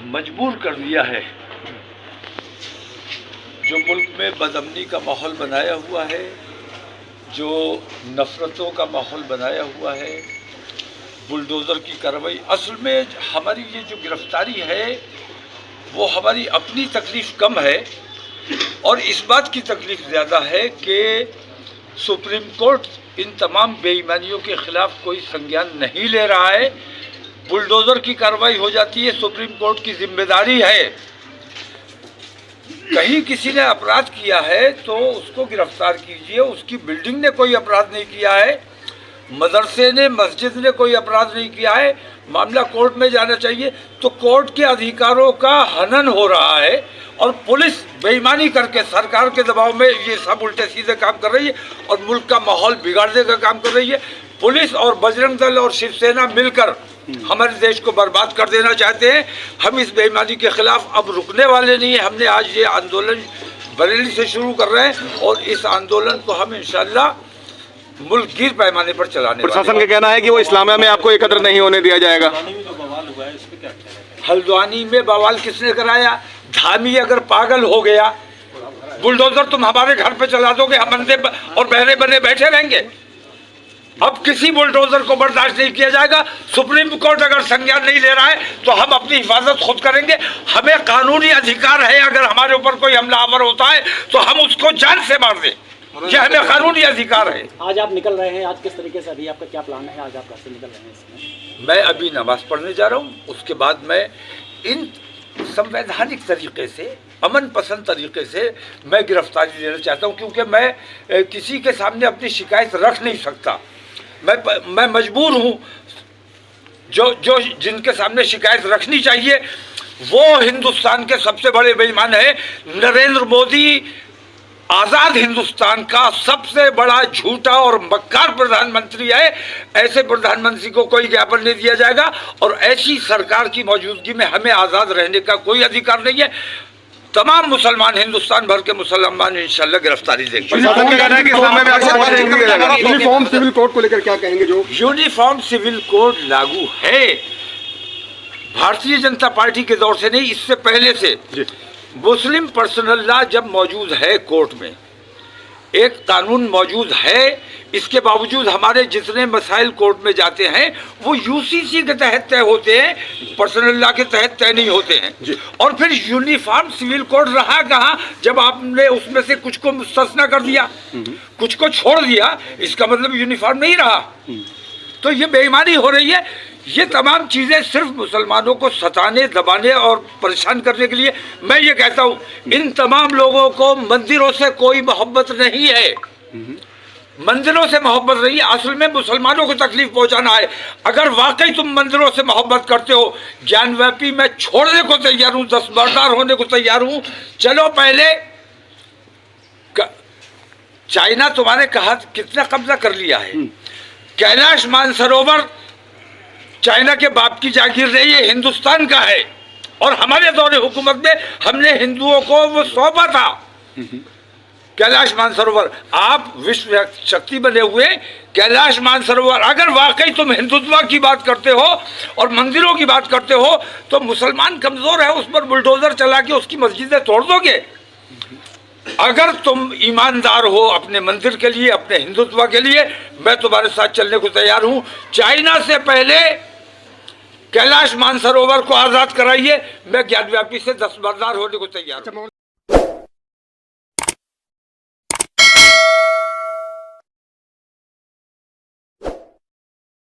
मजबूर कर दिया है। जो मुल्क में बदअमनी का माहौल बनाया हुआ है, जो नफ़रतों का माहौल बनाया हुआ है, बुलडोज़र की कार्रवाई, असल में हमारी ये जो गिरफ्तारी है वो हमारी अपनी तकलीफ़ कम है और इस बात की तकलीफ़ ज़्यादा है कि सुप्रीम कोर्ट इन तमाम बेईमानियों के ख़िलाफ़ कोई संज्ञान नहीं ले रहा है। बुलडोज़र की कार्रवाई हो जाती है, सुप्रीम कोर्ट की जिम्मेदारी है। कहीं किसी ने अपराध किया है तो उसको गिरफ्तार कीजिए, उसकी बिल्डिंग ने कोई अपराध नहीं किया है, मदरसे ने, मस्जिद ने कोई अपराध नहीं किया है, मामला कोर्ट में जाना चाहिए। तो कोर्ट के अधिकारों का हनन हो रहा है और पुलिस बेईमानी करके सरकार के दबाव में ये सब उल्टे सीधे काम कर रही है और मुल्क का माहौल बिगाड़ने का काम कर रही है। पुलिस और बजरंग दल और शिवसेना मिलकर हमारे देश को बर्बाद कर देना चाहते हैं। हम इस बेईमानी के खिलाफ अब रुकने वाले नहीं हैं। हमने आज ये आंदोलन बरेली से शुरू कर रहे हैं और इस आंदोलन को हम इंशाल्लाह मुल्क गिर पैमाने पर चलाने। प्रशासन का कहना है कि वो इस्लामिया में आपको एकत्र नहीं होने दिया जाएगा। हल्द्वानी में बवाल किसने कराया? धामी अगर पागल हो गया, बुलडोजर तुम हमारे घर पे चला दोगे, हम अंधे और बहरे बने बैठे रहेंगे? अब किसी बुलडोजर को बर्दाश्त नहीं किया जाएगा। सुप्रीम कोर्ट अगर संज्ञान नहीं ले रहा है तो हम अपनी हिफाजत खुद करेंगे। हमें कानूनी अधिकार है, अगर हमारे ऊपर कोई हमलावर होता है तो हम उसको जान से मार दें, ये हमें कानूनी अधिकार है। आज आप निकल रहे हैं, आज किस तरीके से, अभी आपका क्या प्लान है? आज आप कैसे निकल रहे हैं इसमें? मैं अभी नमाज पढ़ने जा रहा हूँ, उसके बाद मैं इन संवैधानिक तरीके से, अमन पसंद तरीके से मैं गिरफ्तारी लेना चाहता हूँ, क्योंकि मैं किसी के सामने अपनी शिकायत रख नहीं सकता। मैं मजबूर हूँ। जो जिनके सामने शिकायत रखनी चाहिए वो हिंदुस्तान के सबसे बड़े बेईमान है। नरेंद्र मोदी आज़ाद हिंदुस्तान का सबसे बड़ा झूठा और मक्कार प्रधानमंत्री है। ऐसे प्रधानमंत्री को कोई ज्ञापन नहीं दिया जाएगा और ऐसी सरकार की मौजूदगी में हमें आज़ाद रहने का कोई अधिकार नहीं है। तमाम मुसलमान, हिंदुस्तान भर के मुसलमान इंशाल्लाह गिरफ्तारी देंगे। यूनिफॉर्म सिविल कोड को लेकर क्या कहेंगे? जो यूनिफॉर्म सिविल कोड लागू है भारतीय जनता पार्टी के दौर से नहीं, इससे पहले से मुस्लिम पर्सनल लॉ जब मौजूद है, कोर्ट में एक कानून मौजूद है, इसके बावजूद हमारे जितने मसाइल कोर्ट में जाते हैं वो यूसीसी के तहत तय होते हैं, पर्सनल लॉ के तहत तय नहीं होते हैं। और फिर यूनिफॉर्म सिविल कोड रहा कहाँ जब आपने उसमें से कुछ को मुस्तस्ना कर दिया, कुछ को छोड़ दिया, इसका मतलब यूनिफॉर्म नहीं रहा। तो ये बेईमानी हो रही है। ये तमाम चीज़ें सिर्फ मुसलमानों को सताने, दबाने और परेशान करने के लिए। मैं ये कहता हूँ, इन तमाम लोगों को मंदिरों से कोई मोहब्बत नहीं है, मंदिरों से मोहब्बत नहीं है। असल में मुसलमानों को तकलीफ पहुंचाना है। अगर वाकई तुम मंदिरों से मोहब्बत करते हो, ज्ञानव्यापी मैं छोड़ने को तैयार हूँ, दस्तबरदार होने को तैयार हूँ। चलो, पहले चाइना तुम्हारे कहा कितना कब्जा कर लिया है। कैलाश मानसरोवर चाइना के बाप की जागीर रही है, हिंदुस्तान का है और हमारे दौरे हुकूमत में हमने हिंदुओं को वो सौंपा था। कैलाश मानसरोवर, आप विश्व शक्ति बने हुए कैलाश मानसरोवर, अगर वाकई तुम हिंदुत्व की बात करते हो और मंदिरों की बात करते हो तो मुसलमान कमजोर है, उस पर बुलडोजर चला के उसकी मस्जिदें तोड़ दोगे। अगर तुम ईमानदार हो अपने मंदिर के लिए, अपने हिंदुत्व के लिए, मैं तुम्हारे साथ चलने को तैयार हूँ। चाइना से पहले कैलाश मानसरोवर को आज़ाद कराइए, मैं ज्ञानव्यापी से दस्तबरदार होने को तैयार हूँ।